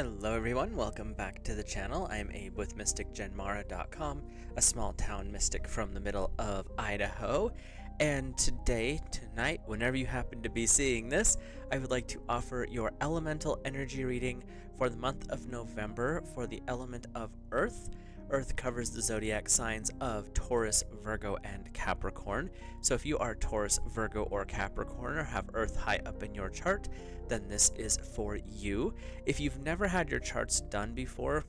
Hello everyone, welcome back to the channel. I'm Abe with MysticGenmara.com, a small town mystic from the middle of Idaho. And tonight, whenever you happen to be seeing this, I would like to offer your elemental energy reading for the month of November for the element of Earth. Earth covers the zodiac signs of Taurus, Virgo, and Capricorn. So if you are Taurus, Virgo, or Capricorn, or have Earth high up in your chart, then this is for you. If you've never had your charts done before,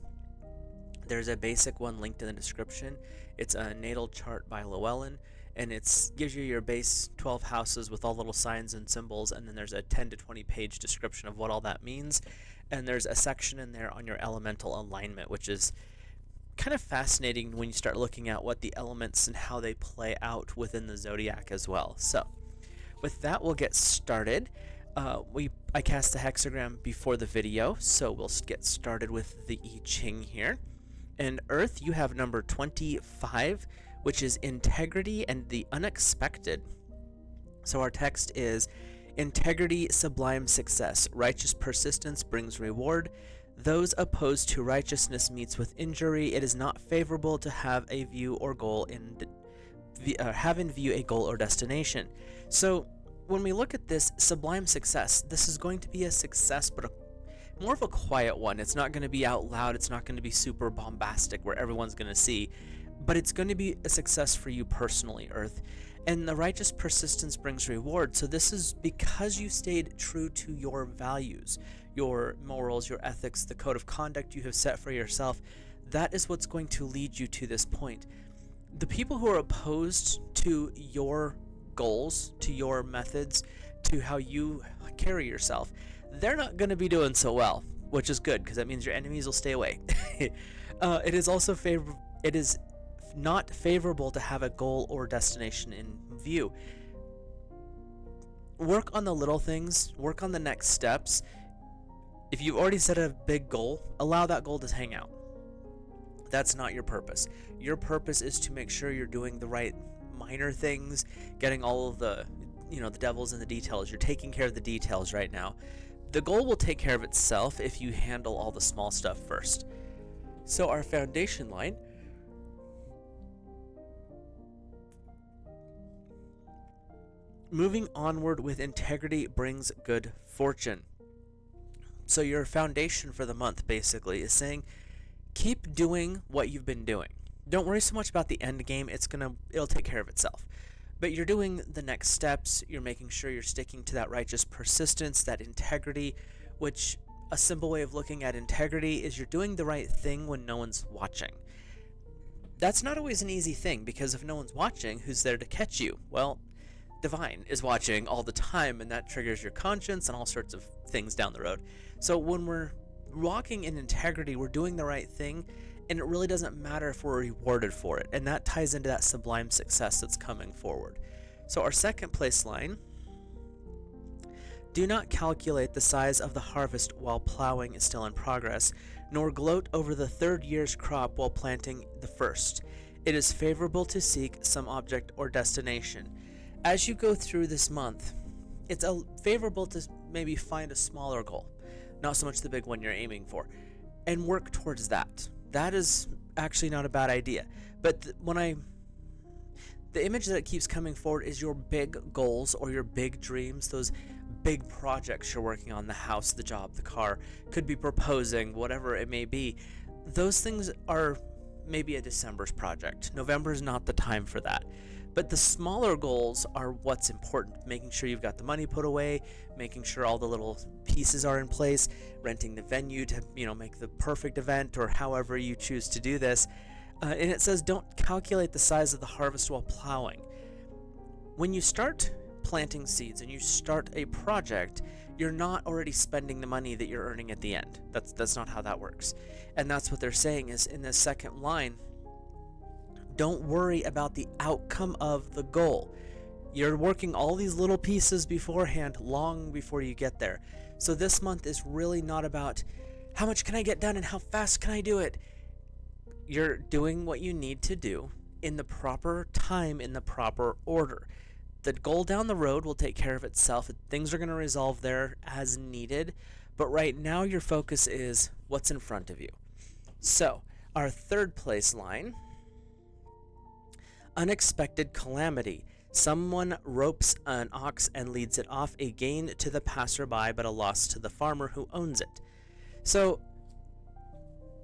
there's a basic one linked in the description. It's a natal chart by Llewellyn, and it gives you your base 12 houses with all little signs and symbols, and then there's a 10 to 20 page description of what all that means. And there's a section in there on your elemental alignment, which is kind of fascinating when you start looking at what the elements and how they play out within the zodiac as well. So with that, we'll get started. I cast the hexagram before the video, so we'll get started with the I-ching here. And Earth, you have number 25, which is integrity and the unexpected. So our text is: integrity, sublime success, righteous persistence brings reward. Those opposed to righteousness meets with injury. It is not favorable to have a view or goal have in view a goal or destination. So when we look at this sublime success, this is going to be a success, but more of a quiet one. It's not going to be out loud. It's not going to be super bombastic where everyone's going to see, but it's going to be a success for you personally, Earth. And the righteous persistence brings reward. So this is because you stayed true to your values, your morals, your ethics, the code of conduct you have set for yourself. That is what's going to lead you to this point. The people who are opposed to your goals, to your methods, to how you carry yourself, they're not going to be doing so well, which is good because that means your enemies will stay away. It is also it is not favorable to have a goal or destination in view. Work on the little things, work on the next steps. If you've already set a big goal, allow that goal to hang out. That's not your purpose. Your purpose is to make sure you're doing the right minor things, getting all of the, the devils in the details. You're taking care of the details right now. The goal will take care of itself if you handle all the small stuff first. So our foundation line, moving onward with integrity brings good fortune. So your foundation for the month basically is saying, keep doing what you've been doing. Don't worry so much about the end game. It'll take care of itself. But you're doing the next steps. You're making sure you're sticking to that righteous persistence, that integrity, which a simple way of looking at integrity is you're doing the right thing when no one's watching. That's not always an easy thing, because if no one's watching, who's there to catch you? Well, Divine is watching all the time, and that triggers your conscience and all sorts of things down the road. So when we're walking in integrity, we're doing the right thing, and it really doesn't matter if we're rewarded for it. And that ties into that sublime success that's coming forward. So our second place line: do not calculate the size of the harvest while plowing is still in progress, nor gloat over the third year's crop while planting the first. It is favorable to seek some object or destination. As you go through this month, it's favorable to maybe find a smaller goal, not so much the big one you're aiming for, and work towards that. That is actually not a bad idea. But the image that keeps coming forward is your big goals or your big dreams, those big projects you're working on, the house, the job, the car, could be proposing, whatever it may be. Those things are maybe a December's project. November is not the time for that. But the smaller goals are what's important, making sure you've got the money put away, making sure all the little pieces are in place, renting the venue to, make the perfect event, or however you choose to do this. And it says, don't calculate the size of the harvest while plowing. When you start planting seeds and you start a project, you're not already spending the money that you're earning at the end. That's not how that works. And that's what they're saying is in this second line, don't worry about the outcome of the goal. You're working all these little pieces beforehand, long before you get there. So this month is really not about how much can I get done and how fast can I do it. You're doing what you need to do in the proper time, in the proper order. The goal down the road will take care of itself. Things are going to resolve there as needed, But right now, your focus is what's in front of you. So, our third place line, unexpected calamity. Someone ropes an ox and leads it off, a gain to the passerby, but a loss to the farmer who owns it. So,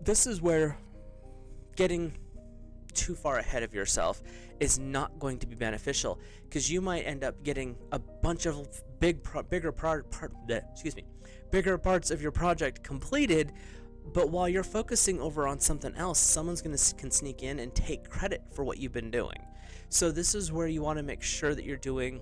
this is where getting too far ahead of yourself is not going to be beneficial, because you might end up getting a bunch of bigger parts of your project completed, but while you're focusing over on something else, someone's can sneak in and take credit for what you've been doing. So this is where you want to make sure that you're doing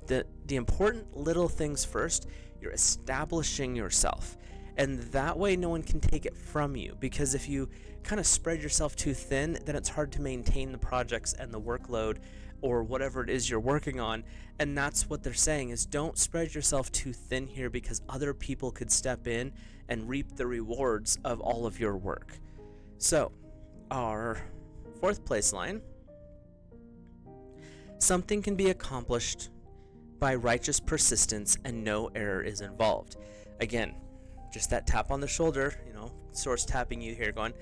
the important little things first. You're establishing yourself, and that way no one can take it from you, because if you kind of spread yourself too thin, then it's hard to maintain the projects and the workload or whatever it is you're working on. And that's what they're saying, is don't spread yourself too thin here, because other people could step in and reap the rewards of all of your work. So our fourth place line, something can be accomplished by righteous persistence and no error is involved. Again, just that tap on the shoulder, source tapping you here, going,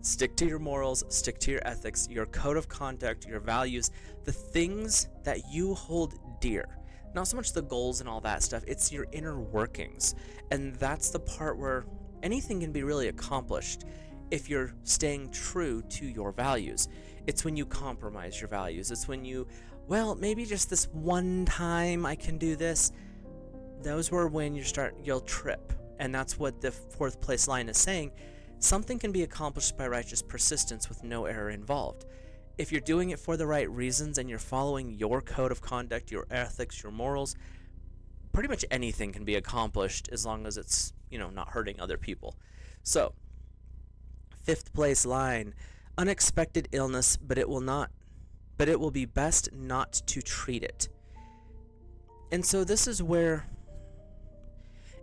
stick to your morals, stick to your ethics, your code of conduct, your values, the things that you hold dear. Not so much the goals and all that stuff, it's your inner workings. And that's the part where anything can be really accomplished if you're staying true to your values. It's when you compromise your values. It's when you, maybe just this one time I can do this. Those were when you'll trip. And that's what the fourth place line is saying. Something can be accomplished by righteous persistence with no error involved. If you're doing it for the right reasons and you're following your code of conduct, your ethics, your morals, pretty much anything can be accomplished as long as it's, not hurting other people. So, fifth place line, unexpected illness, but it will be best not to treat it. And so this is where,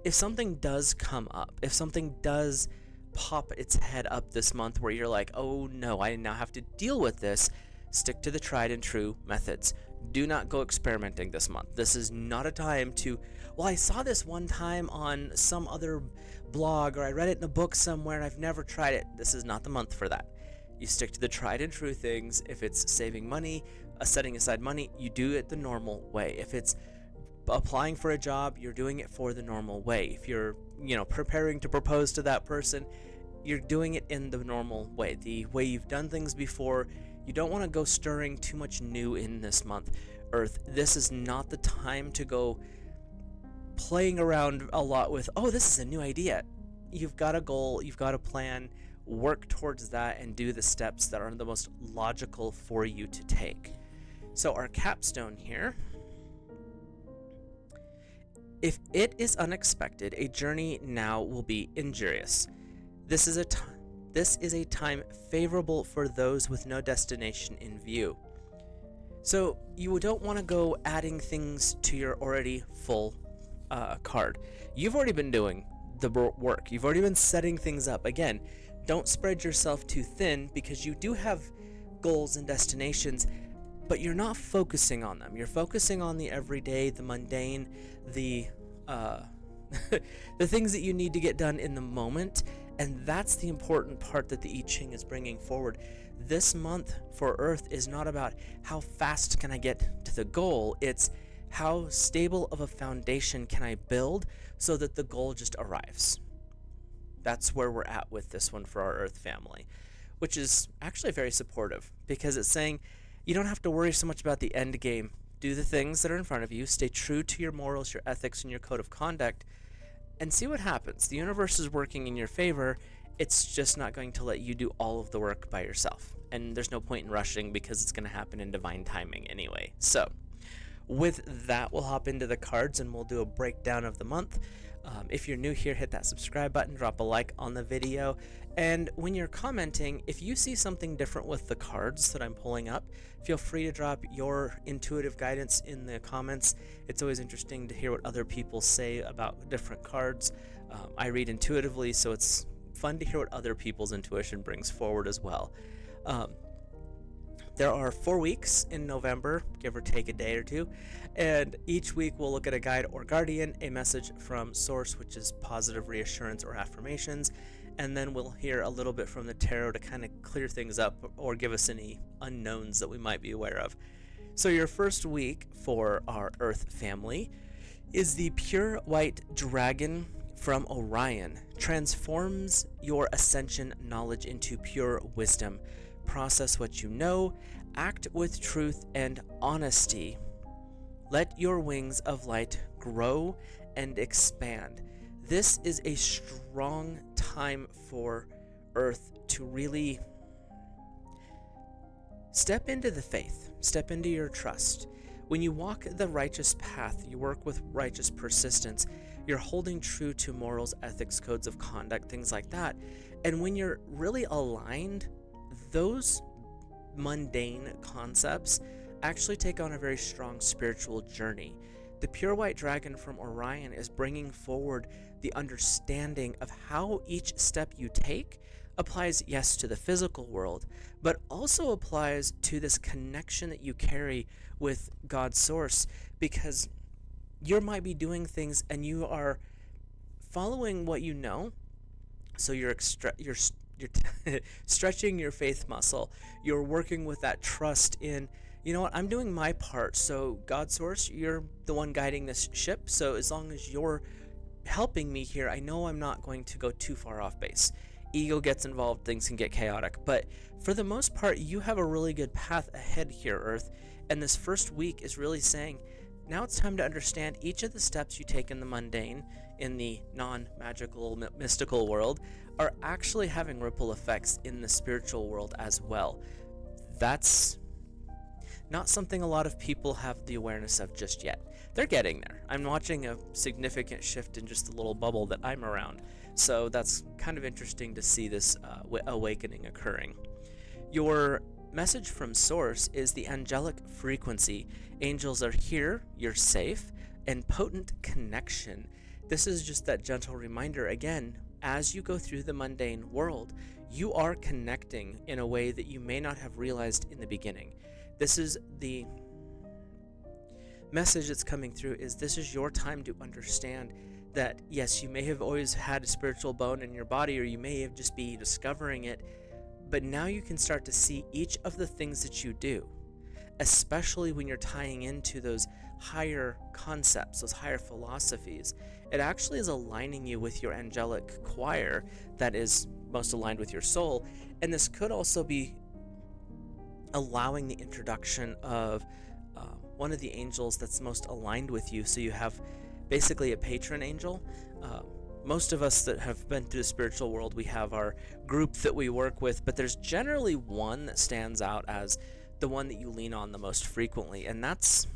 if something does come up, if something does pop its head up this month where you're like, oh no, I now have to deal with this, stick to the tried and true methods. Do not go experimenting this month. This is not a time to, I saw this one time on some other blog, or I read it in a book somewhere and I've never tried it. This is not the month for that. You stick to the tried and true things. If it's saving money, setting aside money, you do it the normal way. If it's applying for a job, you're doing it for the normal way. If you're, preparing to propose to that person, you're doing it in the normal way, the way you've done things before. You don't want to go stirring too much new in this month, Earth. This is not the time to go playing around a lot with, this is a new idea. You've got a goal, you've got a plan, work towards that and do the steps that are the most logical for you to take. So our capstone here, if it is unexpected, a journey now will be injurious. This is a time favorable for those with no destination in view. So you don't want to go adding things to your already full card. You've already been doing the work. You've already been setting things up. Again, don't spread yourself too thin, because you do have goals and destinations, but you're not focusing on them. You're focusing on the everyday, the mundane, the the things that you need to get done in the moment. And that's the important part that the I-ching is bringing forward. This month for Earth is not about how fast can I get to the goal. It's how stable of a foundation can I build so that the goal just arrives. That's where we're at with this one for our Earth family, which is actually very supportive, because it's saying you don't have to worry so much about the end game. Do the things that are in front of you, stay true to your morals, your ethics, and your code of conduct, and see what happens. The universe is working in your favor. It's just not going to let you do all of the work by yourself. And there's no point in rushing, because it's going to happen in divine timing anyway. So with that, we'll hop into the cards and we'll do a breakdown of the month. If you're new here, hit that subscribe button, drop a like on the video. And when you're commenting, if you see something different with the cards that I'm pulling up, feel free to drop your intuitive guidance in the comments. It's always interesting to hear what other people say about different cards. I read intuitively, so it's fun to hear what other people's intuition brings forward as well. There are 4 weeks in November, give or take a day or two, and each week we'll look at a guide or guardian, a message from source, which is positive reassurance or affirmations, and then we'll hear a little bit from the tarot to kind of clear things up or give us any unknowns that we might be aware of. So your first week for our Earth family is the Pure White Dragon from Orion. Transforms your ascension knowledge into pure wisdom. Process what you know, act with truth and honesty. Let your wings of light grow and expand. This is a strong time for Earth to really step into the faith, step into your trust. When you walk the righteous path, you work with righteous persistence, you're holding true to morals, ethics, codes of conduct, things like that. And when you're really aligned, those mundane concepts actually take on a very strong spiritual journey. The Pure White Dragon from Orion is bringing forward the understanding of how each step you take applies, yes, to the physical world, but also applies to this connection that you carry with God's source, because you might be doing things and you are following what you know, so you're stretching your faith muscle. You're working with that trust in, you know what, I'm doing my part. So God source, you're the one guiding this ship. So as long as you're helping me here, I know I'm not going to go too far off base. Ego gets involved, things can get chaotic. But for the most part, you have a really good path ahead here, Earth. And this first week is really saying, now it's time to understand each of the steps you take in the mundane, in the non-magical, mystical world, are actually having ripple effects in the spiritual world as well. That's not something a lot of people have the awareness of just yet. They're getting there. I'm watching a significant shift in just the little bubble that I'm around. So that's kind of interesting to see this awakening occurring. Your message from Source is the angelic frequency. Angels are here, you're safe, and potent connection. This is just that gentle reminder again, as you go through the mundane world, you are connecting in a way that you may not have realized in the beginning. This is the message that's coming through, is this is your time to understand that, yes, you may have always had a spiritual bone in your body, or you may have just be discovering it, but now you can start to see each of the things that you do, especially when you're tying into those higher concepts, those higher philosophies. It actually is aligning you with your angelic choir that is most aligned with your soul. And this could also be allowing the introduction of one of the angels that's most aligned with you. So you have basically a patron angel. Most of us that have been through the spiritual world, we have our group that we work with, but there's generally one that stands out as the one that you lean on the most frequently. And that's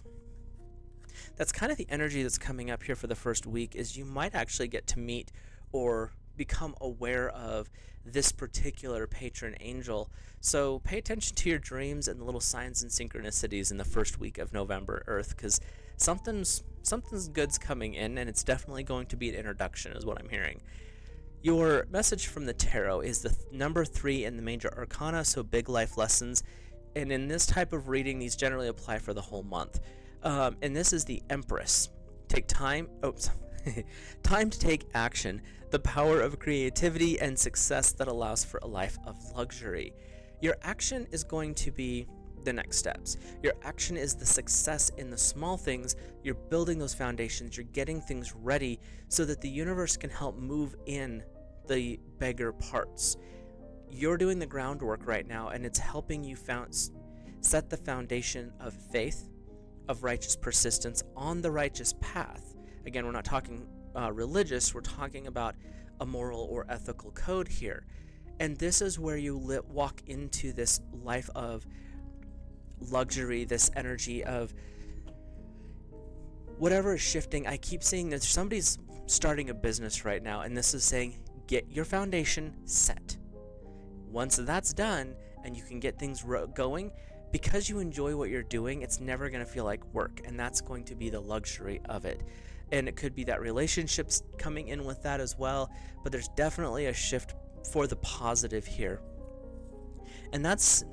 kind of the energy that's coming up here for the first week, is you might actually get to meet or become aware of this particular patron angel. So pay attention to your dreams and the little signs and synchronicities in the first week of November, Earth, because something's good's coming in, and it's definitely going to be an introduction is what I'm hearing. Your message from the tarot is the number 3 in the major arcana, so big life lessons. And in this type of reading, these generally apply for the whole month. And this is the Empress. Take time. Time to take action. The power of creativity and success that allows for a life of luxury. Your action is going to be the next steps. Your action is the success in the small things. You're building those foundations. You're getting things ready so that the universe can help move in the bigger parts. You're doing the groundwork right now, and it's helping you set the foundation of faith, of righteous persistence on the righteous path. Again, we're not talking religious, we're talking about a moral or ethical code here. And this is where you walk into this life of luxury, this energy of whatever is shifting. I keep seeing that somebody's starting a business right now, and this is saying, get your foundation set. Once that's done and you can get things going, because you enjoy what you're doing, it's never going to feel like work, and that's going to be the luxury of it. And it could be that relationships coming in with that as well, but there's definitely a shift for the positive here. And that's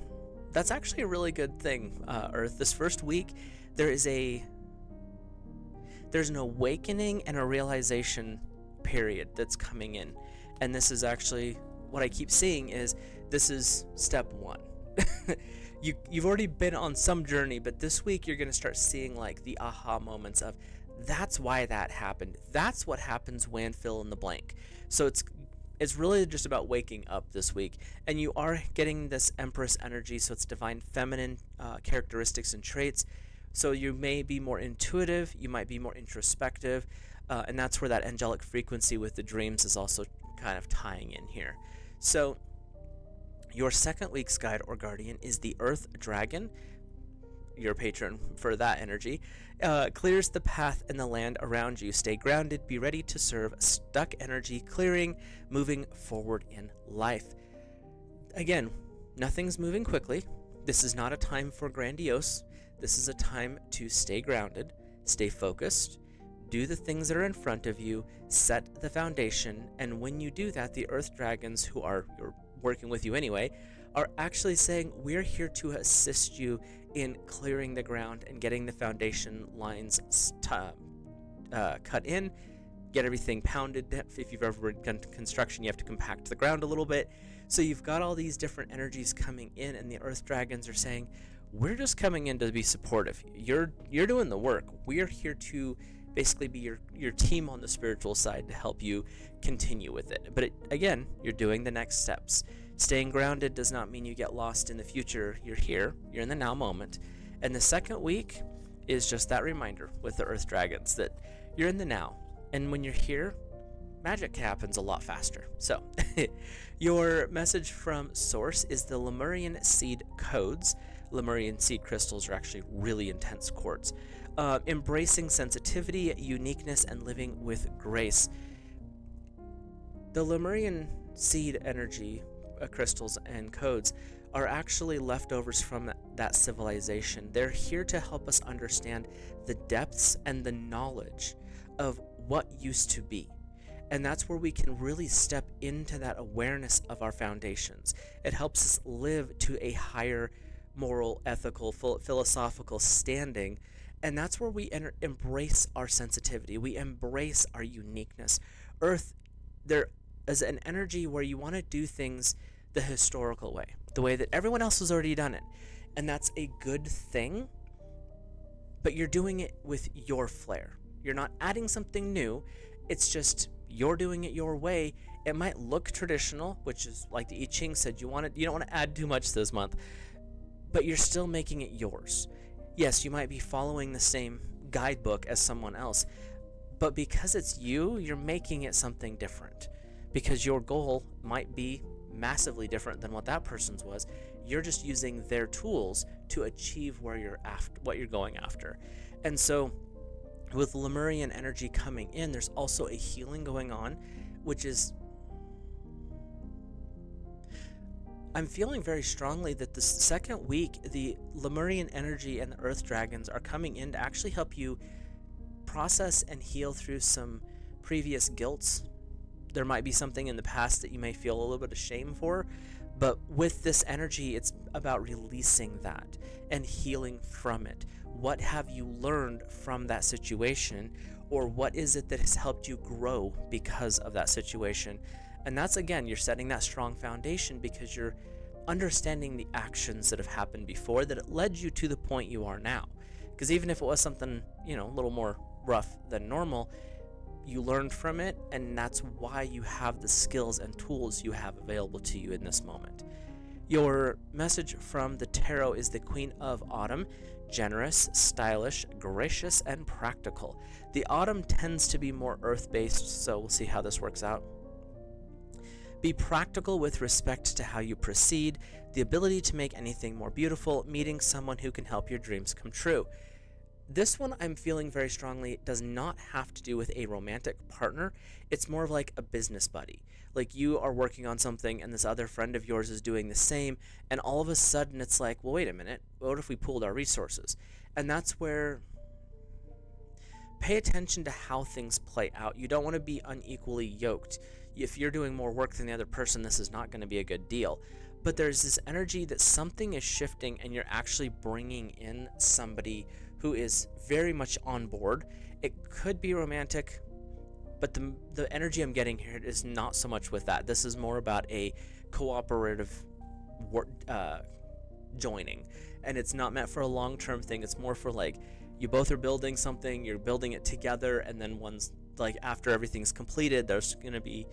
that's actually a really good thing, Earth. This first week, there's an awakening and a realization period that's coming in. And this is actually what I keep seeing is this is step one. You've already been on some journey, but this week you're going to start seeing like the aha moments of that's why that happened. That's what happens when fill in the blank. So it's really just about waking up this week, and you are getting this Empress energy, so it's divine feminine characteristics and traits. So you may be more intuitive, you might be more introspective, and that's where that angelic frequency with the dreams is also kind of tying in here. So your second week's guide or guardian is the Earth Dragon, your patron for that energy. Clears the path and the land around you. Stay grounded, be ready to serve stuck energy, clearing, moving forward in life. Again, nothing's moving quickly. This is not a time for grandiose. This is a time to stay grounded, stay focused, do the things that are in front of you, set the foundation, and when you do that, the Earth Dragons, who are working with you anyway, are actually saying, we're here to assist you in clearing the ground and getting the foundation lines cut in, get everything pounded. If you've ever done construction, you have to compact the ground a little bit. So you've got all these different energies coming in, and the Earth Dragons are saying, we're just coming in to be supportive. You're doing the work. We're here to basically be your team on the spiritual side to help you continue with it. But again, you're doing the next steps. Staying grounded does not mean you get lost in the future. You're here. You're in the now moment. And the second week is just that reminder with the Earth Dragons that you're in the now. And when you're here, magic happens a lot faster. So your message from Source is the Lemurian Seed Codes. Lemurian seed crystals are actually really intense quartz. Embracing sensitivity, uniqueness, and living with grace. The Lemurian seed energy crystals and codes are actually leftovers from that civilization. They're here to help us understand the depths and the knowledge of what used to be. And that's where we can really step into that awareness of our foundations. It helps us live to a higher moral, ethical, philosophical standing. And that's where we embrace our sensitivity. We embrace our uniqueness. Earth, there is an energy where you want to do things the historical way, the way that everyone else has already done it. And that's a good thing, but you're doing it with your flair. You're not adding something new. It's just you're doing it your way. It might look traditional, which is like the I-ching said, you don't want to add too much this month, but you're still making it yours. Yes, you might be following the same guidebook as someone else, but because it's you, you're making it something different. Because your goal might be massively different than what that person's was. You're just using their tools to achieve what you're going after. And so with Lemurian energy coming in, there's also a healing going on, which is, I'm feeling very strongly that the second week, the Lemurian energy and the Earth Dragons are coming in to actually help you process and heal through some previous guilts. There might be something in the past that you may feel a little bit of shame for, but with this energy, it's about releasing that and healing from it. What have you learned from that situation, or what is it that has helped you grow because of that situation? And that's, again, you're setting that strong foundation because you're understanding the actions that have happened before that led you to the point you are now. Because even if it was something, a little more rough than normal, you learned from it, and that's why you have the skills and tools you have available to you in this moment. Your message from the tarot is the Queen of Autumn, generous, stylish, gracious, and practical. The autumn tends to be more earth-based, so we'll see how this works out. Be practical with respect to how you proceed, the ability to make anything more beautiful, meeting someone who can help your dreams come true. This one I'm feeling very strongly does not have to do with a romantic partner. It's more of like a business buddy. Like you are working on something and this other friend of yours is doing the same, and all of a sudden it's like, well, wait a minute, what if we pooled our resources? And that's where pay attention to how things play out. You don't want to be unequally yoked. If you're doing more work than the other person, this is not going to be a good deal. but there's this energy that something is shifting and you're actually bringing in somebody who is very much on board. It could be romantic, but the energy I'm getting here is not so much with that. This is more about a cooperative joining, and it's not meant for a long-term thing. It's more for like, you both are building something, you're building it together, and then once, like, after everything's completed, there's gonna be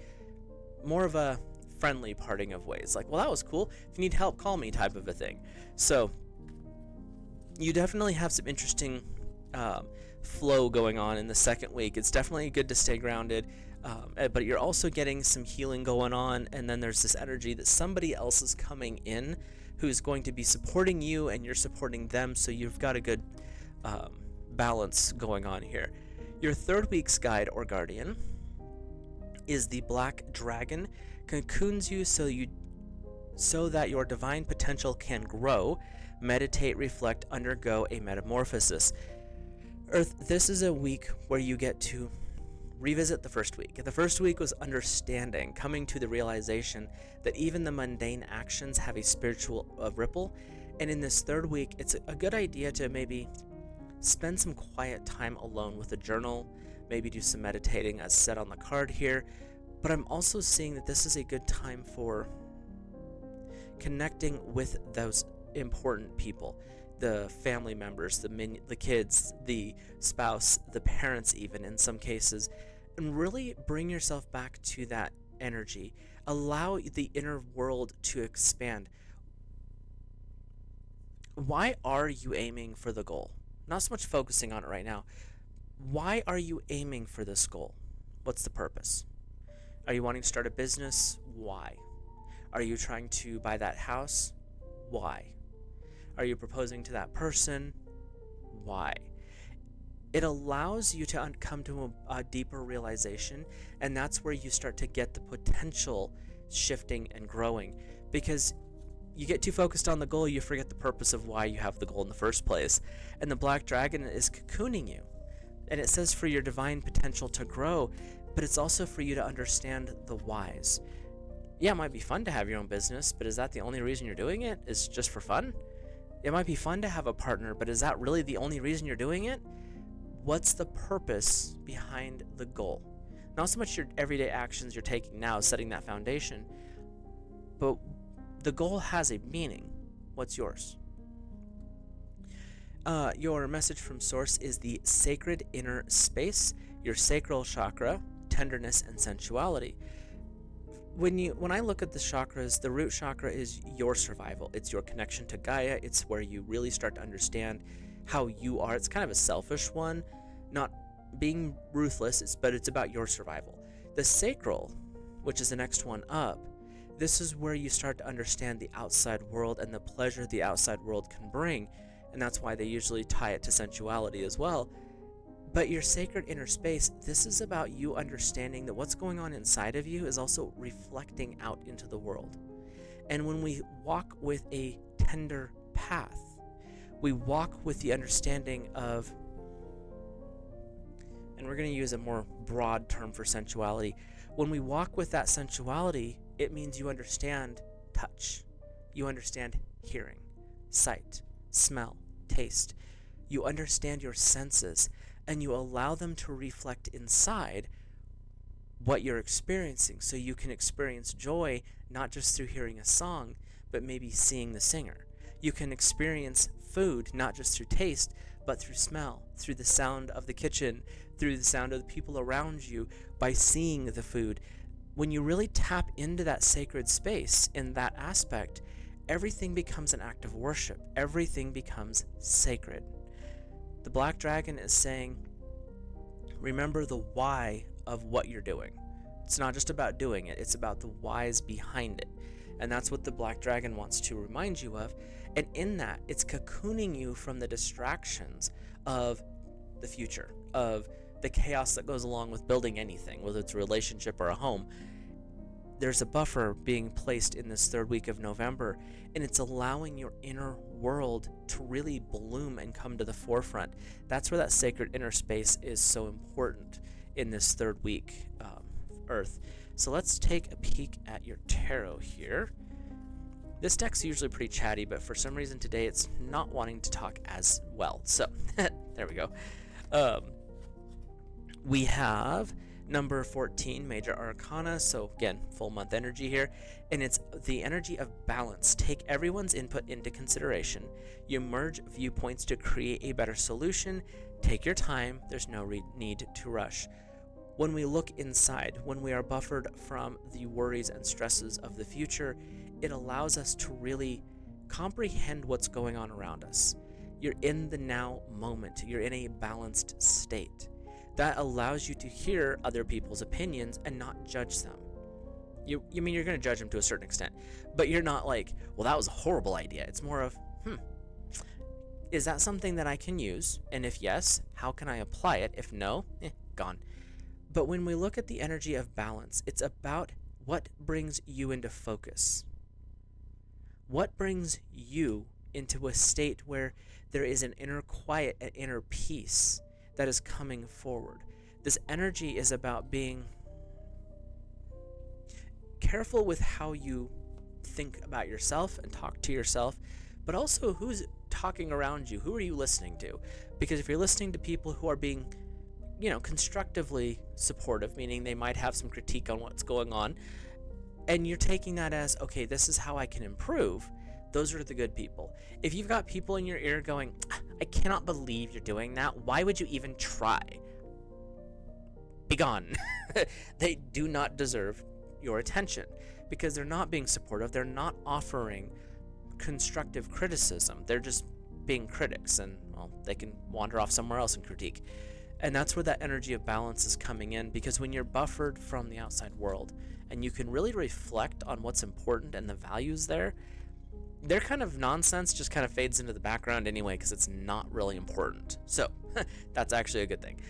more of a friendly parting of ways, like, well, that was cool, if you need help, call me, type of a thing. So you definitely have some interesting flow going on in the second week. It's definitely good to stay grounded, but you're also getting some healing going on, and then there's this energy that somebody else is coming in who's going to be supporting you, and you're supporting them, so you've got a good balance going on here. Your third week's guide or guardian is the Black Dragon. Cocoons you so that your divine potential can grow. Meditate, reflect, undergo a metamorphosis. Earth, this is a week where you get to revisit the first week. The first week was understanding, coming to the realization that even the mundane actions have a spiritual ripple. And in this third week, it's a good idea to maybe spend some quiet time alone with a journal, maybe do some meditating as said on the card here. But I'm also seeing that this is a good time for connecting with those important people, the family members, the kids, the spouse, the parents even in some cases, and really bring yourself back to that energy. Allow the inner world to expand. Why are you aiming for the goal? Not so much focusing on it right now. Why are you aiming for this goal? What's the purpose? Are you wanting to start a business? Why? Are you trying to buy that house? Why? Are you proposing to that person? Why? It allows you to come to a deeper realization, and that's where you start to get the potential shifting and growing. Because you get too focused on the goal, you forget the purpose of why you have the goal in the first place. And the Black Dragon is cocooning you. And it says for your divine potential to grow, but it's also for you to understand the whys. Yeah, it might be fun to have your own business, but is that the only reason you're doing it? Is just for fun? It might be fun to have a partner, but is that really the only reason you're doing it? What's the purpose behind the goal? Not so much your everyday actions you're taking now, setting that foundation, but the goal has a meaning. What's yours? Your message from Source is the sacred inner space, your sacral chakra, tenderness, and sensuality. When I look at the chakras, the root chakra is your survival. It's your connection to Gaia. It's where you really start to understand how you are. It's kind of a selfish one, not being ruthless, but it's about your survival. The sacral, which is the next one up, this is where you start to understand the outside world and the pleasure the outside world can bring, and that's why they usually tie it to sensuality as well. But your sacred inner space, this is about you understanding that what's going on inside of you is also reflecting out into the world. And when we walk with a tender path, we walk with the understanding of, and we're going to use a more broad term for sensuality. When we walk with that sensuality, it means you understand touch, you understand hearing, sight, smell, taste. You understand your senses, and you allow them to reflect inside what you're experiencing, so you can experience joy not just through hearing a song, but maybe seeing the singer. You can experience food not just through taste, but through smell, through the sound of the kitchen, through the sound of the people around you, by seeing the food. When you really tap into that sacred space in that aspect, everything becomes an act of worship. Everything becomes sacred. The Black Dragon is saying, remember the why of what you're doing. It's not just about doing it, it's about the whys behind it. And that's what the Black Dragon wants to remind you of. And in that, it's cocooning you from the distractions of the future, of the chaos that goes along with building anything, whether it's a relationship or a home. There's a buffer being placed in this third week of November, and it's allowing your inner world to really bloom and come to the forefront. That's where that sacred inner space is so important in this third week, Earth. So let's take a peek at your tarot here. This deck's usually pretty chatty, but for some reason today it's not wanting to talk as well. So, there we go. We have number 14, Major Arcana, so again, full month energy here, and it's the energy of balance. Take everyone's input into consideration. You merge viewpoints to create a better solution. Take your time, there's no need to rush. When we look inside, when we are buffered from the worries and stresses of the future, it allows us to really comprehend what's going on around us. You're in the now moment, you're in a balanced state. That allows you to hear other people's opinions and not judge them. You mean you're going to judge them to a certain extent, but you're not like, well, that was a horrible idea. It's more of, is that something that I can use? And if yes, how can I apply it? If no, gone. But when we look at the energy of balance, it's about what brings you into focus. What brings you into a state where there is an inner quiet, an inner peace that is coming forward. This energy is about being careful with how you think about yourself and talk to yourself, but also who's talking around you. Who are you listening to? Because if you're listening to people who are being, constructively supportive, meaning they might have some critique on what's going on, and you're taking that as, okay, this is how I can improve, those are the good people. If you've got people in your ear going, I cannot believe you're doing that, why would you even try? Be gone. They do not deserve your attention because they're not being supportive. They're not offering constructive criticism. They're just being critics, and, well, they can wander off somewhere else and critique. And that's where that energy of balance is coming in, because when you're buffered from the outside world and you can really reflect on what's important and the values there, their kind of nonsense just kind of fades into the background anyway because it's not really important. So that's actually a good thing.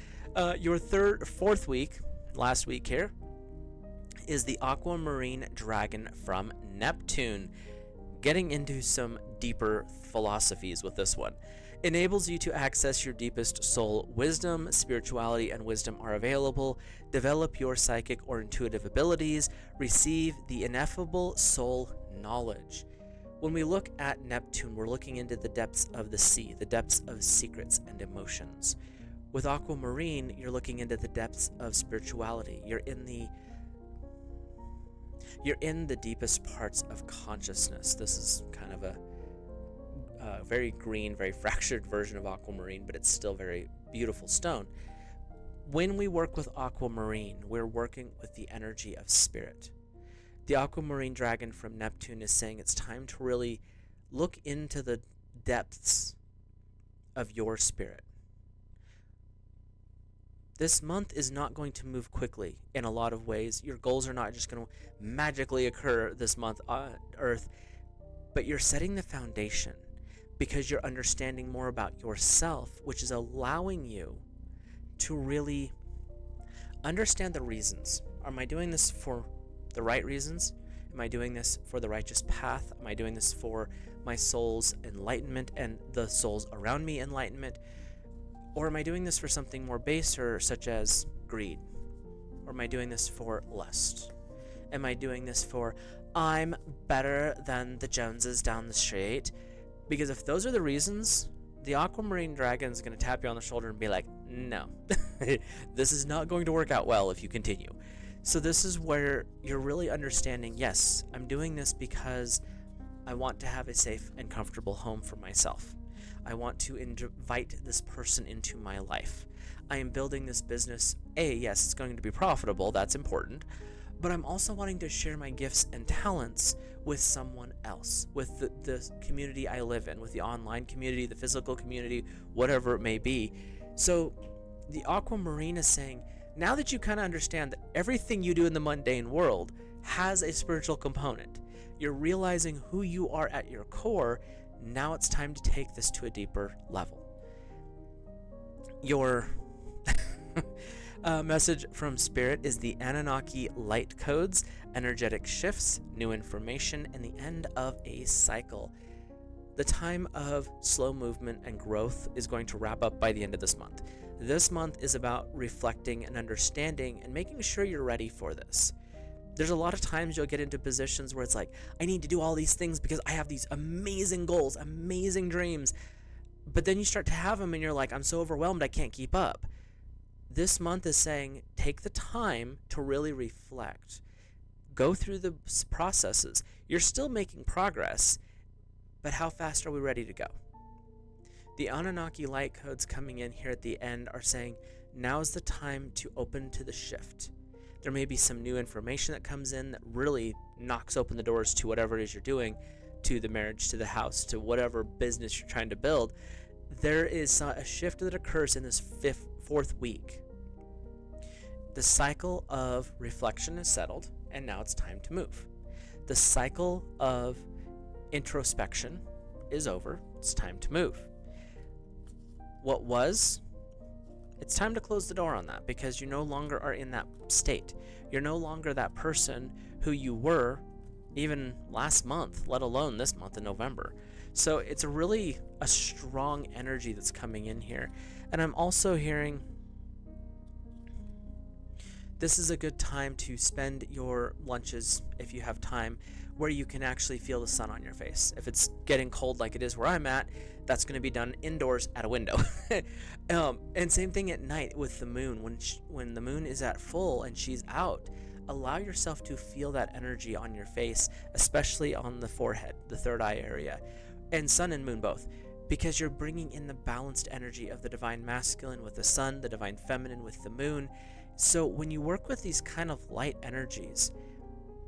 Your fourth week, last week here, is the Aquamarine Dragon from Neptune. Getting into some deeper philosophies with this one. Enables you to access your deepest soul wisdom. Spirituality and wisdom are available. Develop your psychic or intuitive abilities. Receive the ineffable soul knowledge. When we look at Neptune, we're looking into the depths of the sea, the depths of secrets and emotions. With Aquamarine, you're looking into the depths of spirituality. You're in the deepest parts of consciousness. This is kind of a very green, very fractured version of Aquamarine, but it's still very beautiful stone. When we work with Aquamarine, we're working with the energy of spirit. The Aquamarine Dragon from Neptune is saying it's time to really look into the depths of your spirit. This month is not going to move quickly in a lot of ways. Your goals are not just going to magically occur this month on Earth, but you're setting the foundation because you're understanding more about yourself, which is allowing you to really understand the reasons. Am I doing this for the right reasons? Am I doing this for the righteous path? Am I doing this for my soul's enlightenment and the souls around me enlightenment? Or am I doing this for something more baser, such as greed? Or am I doing this for lust? Am I doing this for, I'm better than the Joneses down the street? Because if those are the reasons, the Aquamarine Dragon is going to tap you on the shoulder and be like, no, this is not going to work out well if you continue. So this is where you're really understanding, yes, I'm doing this because I want to have a safe and comfortable home for myself. I want to invite this person into my life. I am building this business. Yes, it's going to be profitable. That's important. But I'm also wanting to share my gifts and talents with someone else, with the community I live in, with the online community, the physical community, whatever it may be. So the Aquamarine is saying, now that you kind of understand that everything you do in the mundane world has a spiritual component, you're realizing who you are at your core. Now it's time to take this to a deeper level. Your message from Spirit is the Anunnaki light codes, energetic shifts, new information, and the end of a cycle. The time of slow movement and growth is going to wrap up by the end of this month. This month is about reflecting and understanding and making sure you're ready for this. There's a lot of times you'll get into positions where it's like, I need to do all these things because I have these amazing goals, amazing dreams. But then you start to have them and you're like, I'm so overwhelmed, I can't keep up. This month is saying, take the time to really reflect. Go through the processes. You're still making progress, but how fast are we ready to go? The Anunnaki light codes coming in here at the end are saying, now's the time to open to the shift. There may be some new information that comes in that really knocks open the doors to whatever it is you're doing, to the marriage, to the house, to whatever business you're trying to build. There is a shift that occurs in this fourth week. The cycle of reflection is settled, and now it's time to move. The cycle of introspection is over. It's time to move. What was, it's time to close the door on that, because you no longer are in that state. You're no longer that person who you were even last month, let alone this month in November. So it's really a strong energy that's coming in here. And I'm also hearing this is a good time to spend your lunches, if you have time, where you can actually feel the sun on your face. If it's getting cold like it is where I'm at, that's going to be done indoors at a window. And same thing at night with the moon. When the moon is at full and she's out, allow yourself to feel that energy on your face, especially on the forehead, the third eye area, and sun and moon both, because you're bringing in the balanced energy of the divine masculine with the sun, the divine feminine with the moon. So when you work with these kind of light energies,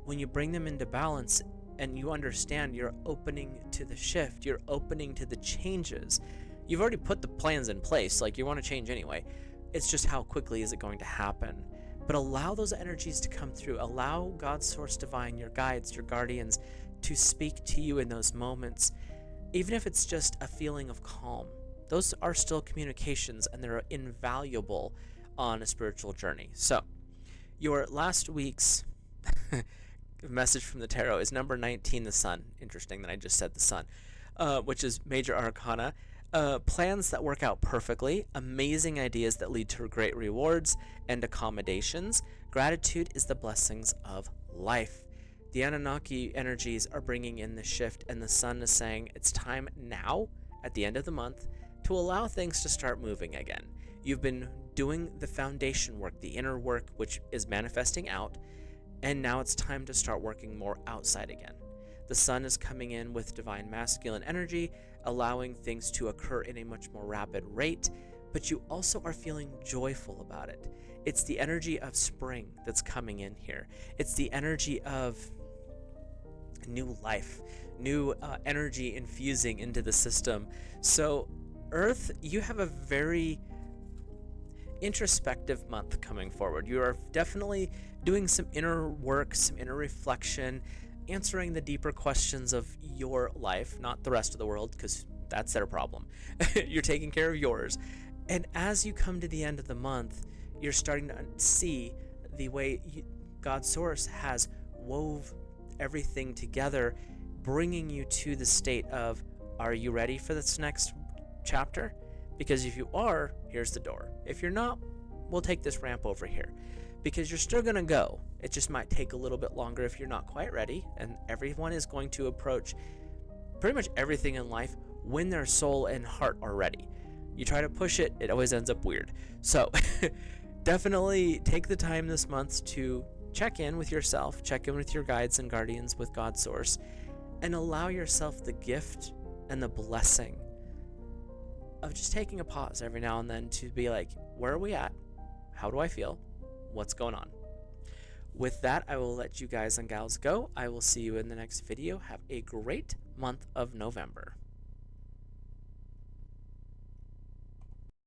when you bring them into balance and you understand you're opening to the shift, you're opening to the changes, you've already put the plans in place, like you want to change anyway. It's just how quickly is it going to happen? But allow those energies to come through. Allow God's source divine, your guides, your guardians, to speak to you in those moments. Even if it's just a feeling of calm, those are still communications and they're invaluable on a spiritual journey. So your last week's message from the tarot is number 19, the sun. Interesting that I just said the sun, which is major arcana. Plans that work out perfectly, amazing ideas that lead to great rewards and accommodations. Gratitude is the blessings of life. The Anunnaki energies are bringing in the shift, and the sun is saying it's time now, at the end of the month, to allow things to start moving again. You've been doing the foundation work, the inner work, which is manifesting out, and now it's time to start working more outside again. The sun is coming in with divine masculine energy, allowing things to occur in a much more rapid rate, but you also are feeling joyful about it. It's the energy of spring that's coming in here. It's the energy of new life, new energy infusing into the system. So Earth, you have a very introspective month coming forward. You are definitely doing some inner work, some inner reflection, answering the deeper questions of your life, not the rest of the world, because that's their problem. You're taking care of yours. And as you come to the end of the month, you're starting to see the way God's source has wove everything together, bringing you to the state of, are you ready for this next chapter? Because if you are, here's the door. If you're not, we'll take this ramp over here. Because you're still going to go. It just might take a little bit longer if you're not quite ready. And everyone is going to approach pretty much everything in life when their soul and heart are ready. You try to push it, it always ends up weird. So definitely take the time this month to check in with yourself, check in with your guides and guardians, with God's source, and allow yourself the gift and the blessing of just taking a pause every now and then to be like, where are we at? How do I feel? What's going on? With that, I will let you guys and gals go. I will see you in the next video. Have a great month of November.